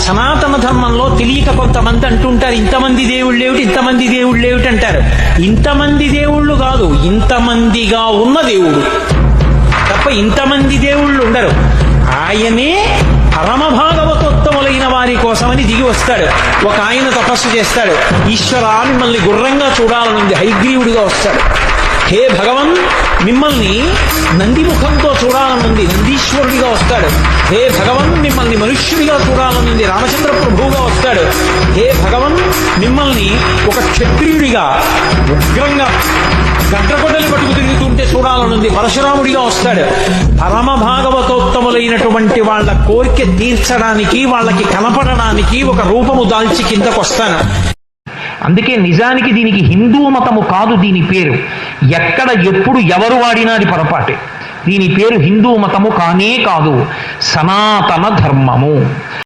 సనాతన ధర్మంలో తెలియక కొంతమంది అంటుంటారు, ఇంతమంది దేవుళ్ళు ఏమిటి, ఇంతమంది దేవుళ్ళు ఏమిటి అంటారు. ఇంతమంది దేవుళ్ళు కాదు, ఇంతమందిగా ఉన్న దేవుడు తప్ప ఇంతమంది దేవుళ్ళు ఉండరు. ఆయనే పరమ భాగవతోత్తములైన వారి కోసమని దిగి వస్తాడు. ఒక ఆయన తపస్సు చేస్తాడు, ఈశ్వరా మిమ్మల్ని గుర్రంగా చూడాలనుంది, హైగ్రీవుడిగా వస్తాడు. హే భగవన్ మిమ్మల్ని నందిముఖంతో చూడాలనుంది, నందీశ్వరుడిగా వస్తాడు. హే భగవన్ మిమ్మల్ని మనుష్యుడిగా చూడాలనుంది, రామచంద్ర ప్రభువుగా వస్తాడు. హే భగవన్ మిమ్మల్ని ఒక క్షత్రియుడిగా ఉగ్రంగా గడ్డగొడ్డలు పట్టుకు తిరుగుతుంటే చూడాలనుంది, పరశురాముడిగా వస్తాడు. పరమ భాగవతోత్తములైనటువంటి వాళ్ళ కోరిక తీర్చడానికి, వాళ్ళకి కనపడడానికి ఒక రూపము దాల్చి కిందకొస్తాను. అందుకే నిజానికి దీనికి హిందూ మతము కాదు దీని పేరు. ఎక్కడ ఎప్పుడు ఎవరు వాడినా అది పొరపాటే. దీని పేరు హిందూ మతము కానే కాదు, సనాతన ధర్మము.